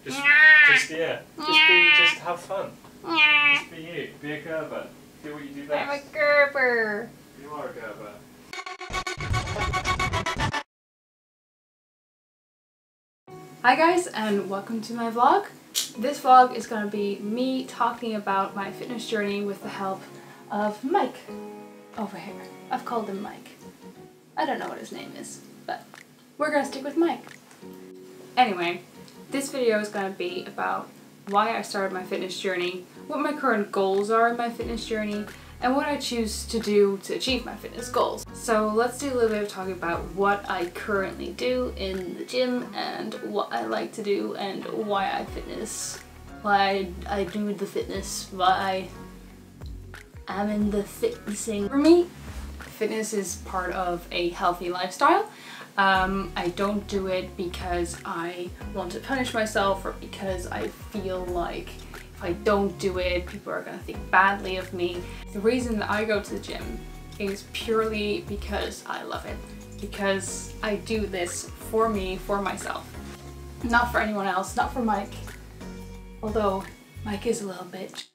Just have fun. Just be you. Be a Gerber. Do what you do best. I'm a Gerber. You are a Gerber. Hi guys, and welcome to my vlog. This vlog is going to be me talking about my fitness journey with the help of Mike over here. I've called him Mike. I don't know what his name is, but we're going to stick with Mike. Anyway, this video is going to be about why I started my fitness journey, what my current goals are in my fitness journey, and what I choose to do to achieve my fitness goals. So let's do a little bit of talking about what I currently do in the gym and what I like to do and why I do the fitness, why I'm in the fitnessing. For me, fitness is part of a healthy lifestyle. I don't do it because I want to punish myself or because I feel like if I don't do it, people are going to think badly of me. The reason that I go to the gym is purely because I love it. Because I do this for me, for myself. Not for anyone else, not for Mike. Although Mike is a little bitch.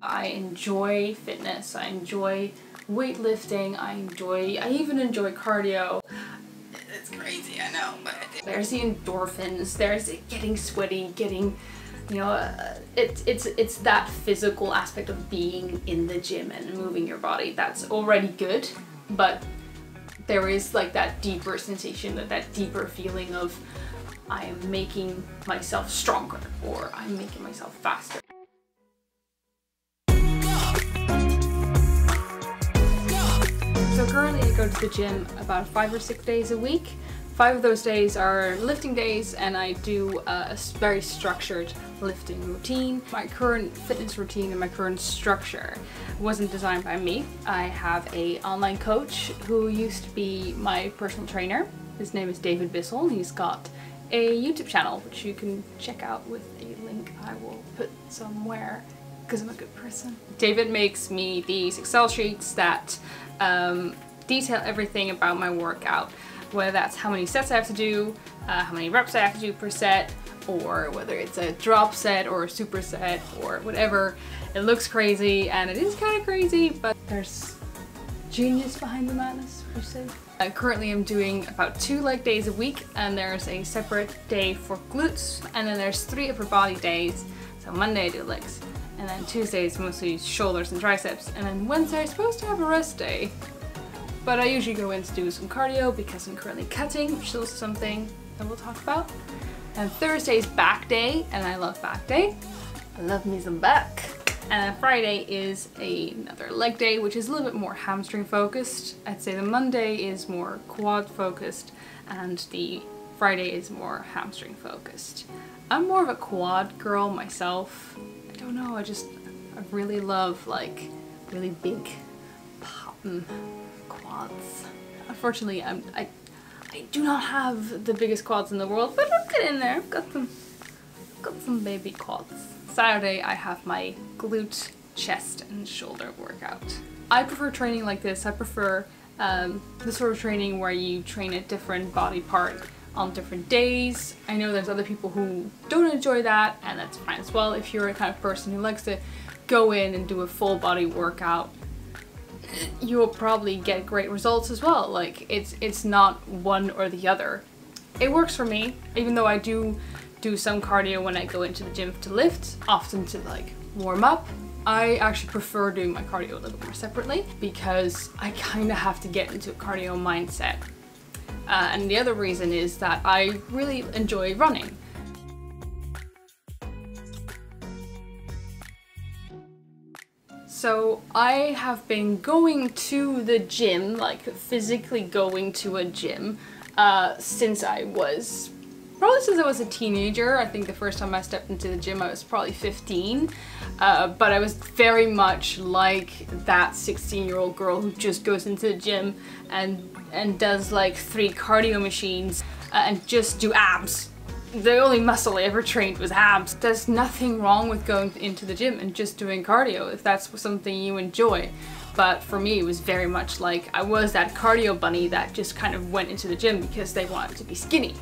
I enjoy fitness, I enjoy weightlifting, I even enjoy cardio. It's crazy, I know, but there's the endorphins, there's getting sweaty, getting, you know, it's that physical aspect of being in the gym and moving your body that's already good, but there is like that deeper sensation, that deeper feeling of I am making myself stronger or I'm making myself faster. So currently I go to the gym about 5 or 6 days a week. 5 of those days are lifting days and I do a very structured lifting routine. My current fitness routine and my current structure wasn't designed by me. I have an online coach who used to be my personal trainer. His name is David Bissell and he's got a YouTube channel which you can check out with a link I will put somewhere because I'm a good person. David makes me these Excel sheets that detail everything about my workout, whether that's how many sets I have to do, how many reps I have to do per set, or whether it's a drop set or a superset or whatever. It looks crazy and it is kind of crazy, but there's genius behind the madness, per se. Currently I'm doing about 2 leg days a week and there's a separate day for glutes and then there's 3 upper body days. So Monday I do legs, and then Tuesday is mostly shoulders and triceps, and then Wednesday I'm supposed to have a rest day. But I usually go in to do some cardio because I'm currently cutting, which is also something that we'll talk about. And Thursday is back day, and I love back day. I love me some back. And then Friday is another leg day, which is a little bit more hamstring focused. I'd say the Monday is more quad focused, and the Friday is more hamstring focused. I'm more of a quad girl myself. I don't know, I really love like really big poppin' quads. Unfortunately, I do not have the biggest quads in the world, but I'm getting there. I've got some baby quads. Saturday I have my glute, chest and shoulder workout. I prefer training like this. I prefer the sort of training where you train a different body part on different days. I know there's other people who don't enjoy that, and that's fine as well. If you're a kind of person who likes to go in and do a full body workout, you'll probably get great results as well. Like it's not one or the other. It works for me, even though I do some cardio when I go into the gym to lift, often to like warm up. I actually prefer doing my cardio a little more separately because I kind of have to get into a cardio mindset. And the other reason is that I really enjoy running. So I have been going to the gym, like physically going to a gym, since I was a teenager. I think the first time I stepped into the gym I was probably 15, but I was very much like that 16-year-old girl who just goes into the gym and does like 3 cardio machines and just do abs. The only muscle I ever trained was abs. There's nothing wrong with going into the gym and just doing cardio if that's something you enjoy. But for me it was very much like I was that cardio bunny that just kind of went into the gym because they wanted to be skinny.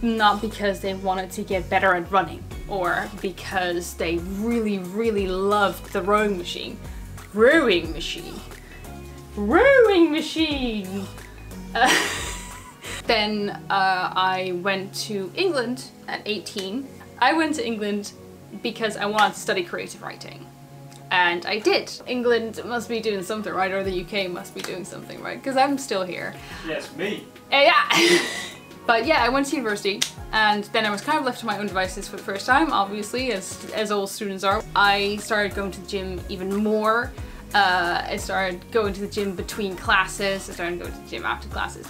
Not because they wanted to get better at running or because they really, really loved the rowing machine. Rowing machine. Rowing machine! Then I went to England at 18. I went to England because I wanted to study creative writing. And I did. England must be doing something right, or the UK must be doing something right, because I'm still here. Yes, me. Yeah! But yeah, I went to university, and then I was kind of left to my own devices for the first time, obviously, as all students are. I started going to the gym even more. I started going to the gym between classes. I started going to the gym after classes.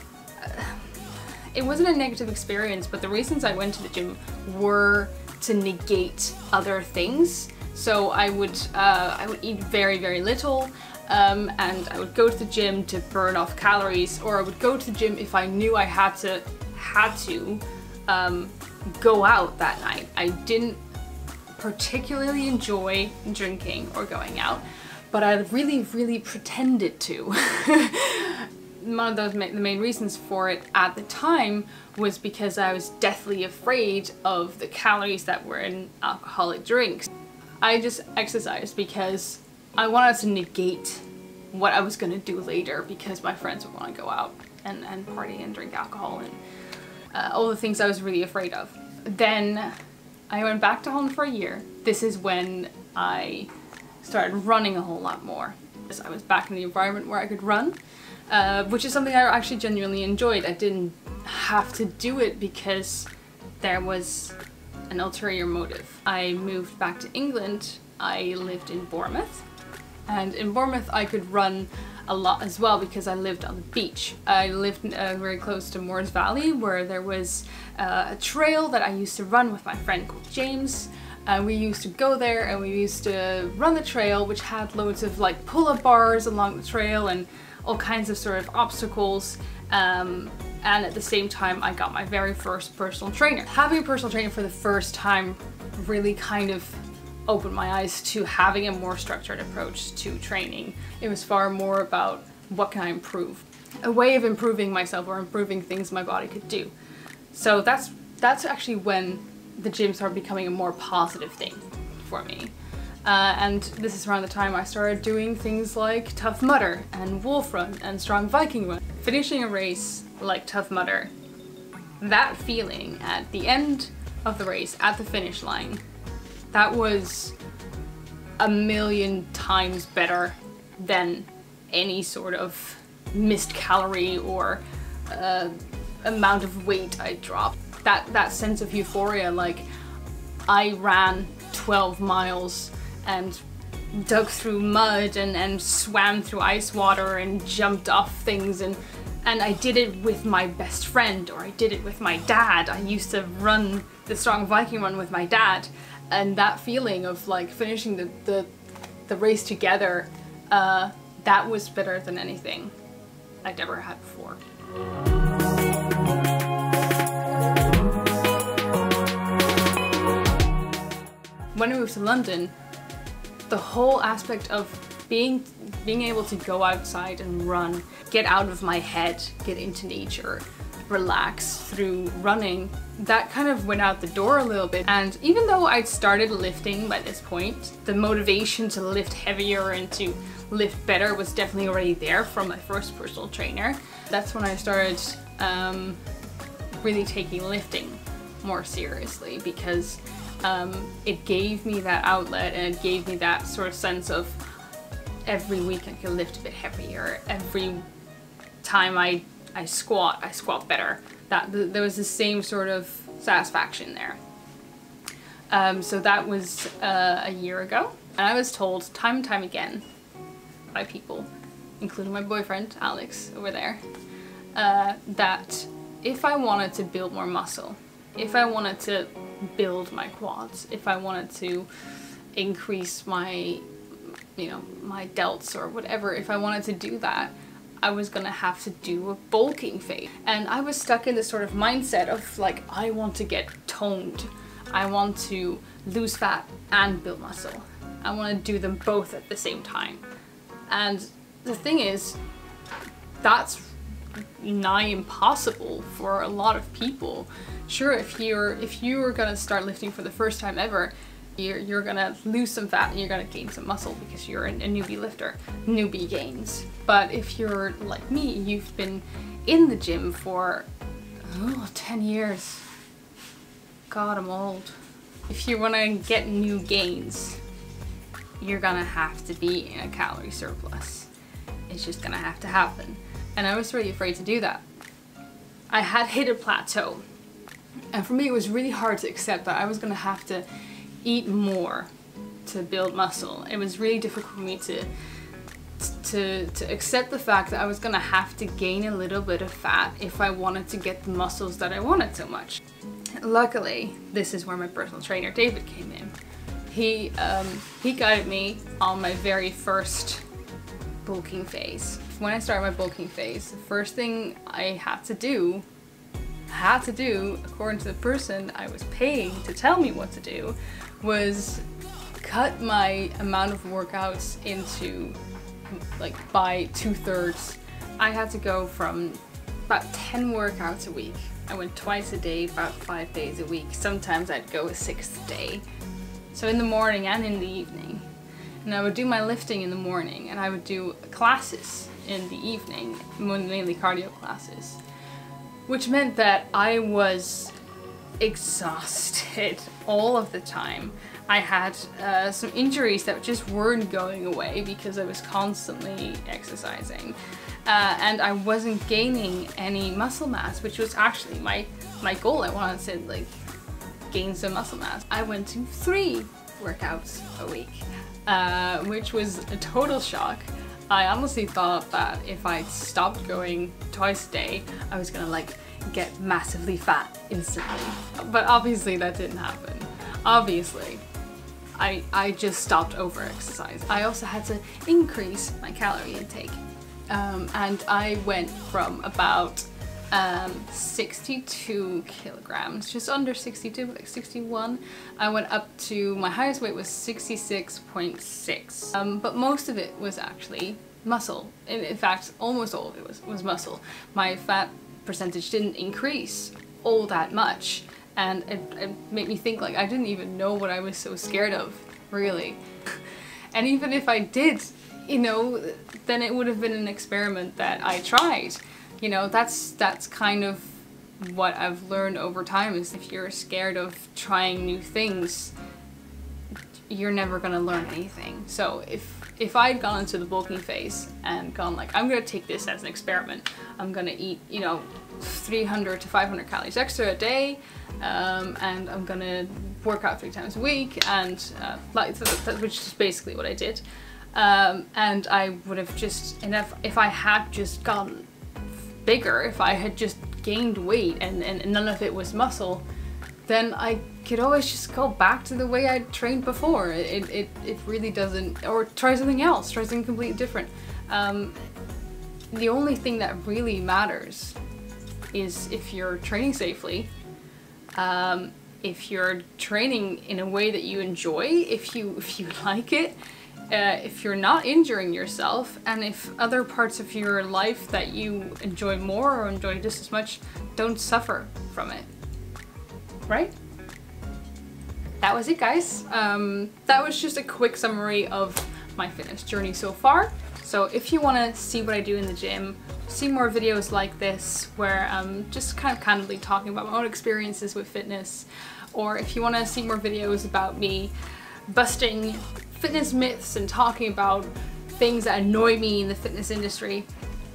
It wasn't a negative experience, but the reasons I went to the gym were to negate other things. So I would eat very, very little, and I would go to the gym to burn off calories, or I would go to the gym if I knew I had to go out that night. I didn't particularly enjoy drinking or going out, but I really, really pretended to. One of the main reasons for it at the time was because I was deathly afraid of the calories that were in alcoholic drinks. I just exercised because I wanted to negate what I was gonna do later, because my friends would want to go out and party and drink alcohol and all the things I was really afraid of. Then I went back to Holland for a year. This is when I started running a whole lot more. I was back in the environment where I could run, which is something I actually genuinely enjoyed. I didn't have to do it because there was an ulterior motive. I moved back to England. I lived in Bournemouth, and in Bournemouth I could run a lot as well because I lived on the beach. I lived very close to Moores Valley, where there was a trail that I used to run with my friend called James. We used to go there and we used to run the trail, which had loads of like pull-up bars along the trail and all kinds of sort of obstacles. And at the same time I got my very first personal trainer. Having a personal trainer for the first time really kind of opened my eyes to having a more structured approach to training. It was far more about what can I improve? A way of improving myself or improving things my body could do. So that's actually when the gym started becoming a more positive thing for me. And this is around the time I started doing things like Tough Mudder and Wolf Run and Strong Viking Run. Finishing a race like Tough Mudder, that feeling at the end of the race, at the finish line, that was a million times better than any sort of missed calorie or amount of weight I dropped. That sense of euphoria, like I ran 12 miles and dug through mud and swam through ice water and jumped off things, and I did it with my best friend, or I did it with my dad. I used to run the Strong Viking Run with my dad, and that feeling of like finishing the race together, that was better than anything I'd ever had before. When I moved to London, the whole aspect of being able to go outside and run, get out of my head, get into nature, relax through running, that kind of went out the door a little bit. And even though I'd started lifting by this point, the motivation to lift heavier and to lift better was definitely already there from my first personal trainer. That's when I started really taking lifting more seriously, because it gave me that outlet, and it gave me that sort of sense of every week I could lift a bit heavier. Every time I squat better. There was the same sort of satisfaction there. So that was a year ago, and I was told time and time again by people, including my boyfriend Alex over there, that if I wanted to build more muscle, if I wanted to build my quads, if I wanted to increase my, my delts or whatever, if I wanted to do that, I was gonna have to do a bulking phase. And I was stuck in this sort of mindset of like, I want to get toned. I want to lose fat and build muscle. I want to do them both at the same time. And the thing is, that's nigh impossible for a lot of people. Sure, if you were gonna start lifting for the first time ever, you're gonna lose some fat and you're gonna gain some muscle because you're a newbie lifter, newbie gains. But if you're like me, you've been in the gym for 10 years. God, I'm old. If you wanna get new gains, you're gonna have to be in a calorie surplus. It's just gonna have to happen. And I was really afraid to do that. I had hit a plateau. And for me, it was really hard to accept that I was gonna have to eat more to build muscle. It was really difficult for me to accept the fact that I was gonna have to gain a little bit of fat if I wanted to get the muscles that I wanted so much. Luckily, this is where my personal trainer David came in. He guided me on my very first bulking phase. When I started my bulking phase, the first thing I had to do, according to the person I was paying to tell me what to do, was cut my amount of workouts into, like, by 2/3. I had to go from about 10 workouts a week. I went twice a day, about 5 days a week. Sometimes I'd go a 6th day. So in the morning and in the evening. And I would do my lifting in the morning and I would do classes in the evening, mainly cardio classes. Which meant that I was exhausted all of the time. I had some injuries that just weren't going away because I was constantly exercising. And I wasn't gaining any muscle mass, which was actually my goal. I wanted to, like, gain some muscle mass. I went to 3 workouts a week, which was a total shock. I honestly thought that if I stopped going twice a day, I was gonna, like, get massively fat instantly. But obviously that didn't happen. Obviously. I just stopped over-exercise. I also had to increase my calorie intake. And I went from about 62 kilograms, just under 62, like 61. I went up to, my highest weight was 66.6. But most of it was actually muscle. In fact, almost all of it was muscle. My fat percentage didn't increase all that much. And it made me think, like, I didn't even know what I was so scared of, really. And even if I did, you know, then it would have been an experiment that I tried. You know, that's kind of what I've learned over time, is if you're scared of trying new things, you're never gonna learn anything. So if I'd gone into the bulking phase and gone, like, I'm gonna take this as an experiment, I'm gonna eat, you know, 300 to 500 calories extra a day, and I'm gonna work out 3 times a week, and which is basically what I did. And I would have just, and if I had just gotten bigger, if I had just gained weight and none of it was muscle, then I could always just go back to the way I trained before. It really doesn't, or try something else, try something completely different. The only thing that really matters is if you're training safely, if you're training in a way that you enjoy, if you like it, if you're not injuring yourself, and if other parts of your life that you enjoy more or enjoy just as much don't suffer from it. Right? That was it, guys. That was just a quick summary of my fitness journey so far. So if you want to see what I do in the gym, see more videos like this where I'm just kind of candidly talking about my own experiences with fitness, or if you want to see more videos about me busting fitness myths and talking about things that annoy me in the fitness industry,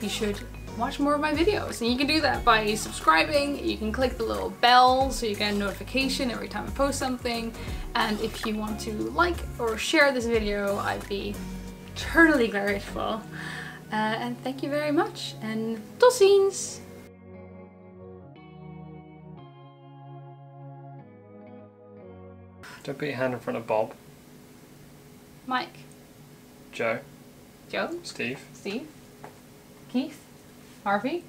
you should watch more of my videos. And you can do that by subscribing. You can click the little bell so you get a notification every time I post something. And if you want to like or share this video, I'd be eternally grateful. And thank you very much, and tot ziens! Don't put your hand in front of Bob. Mike. Joe. Joe. Steve. Steve. Keith. Harvey.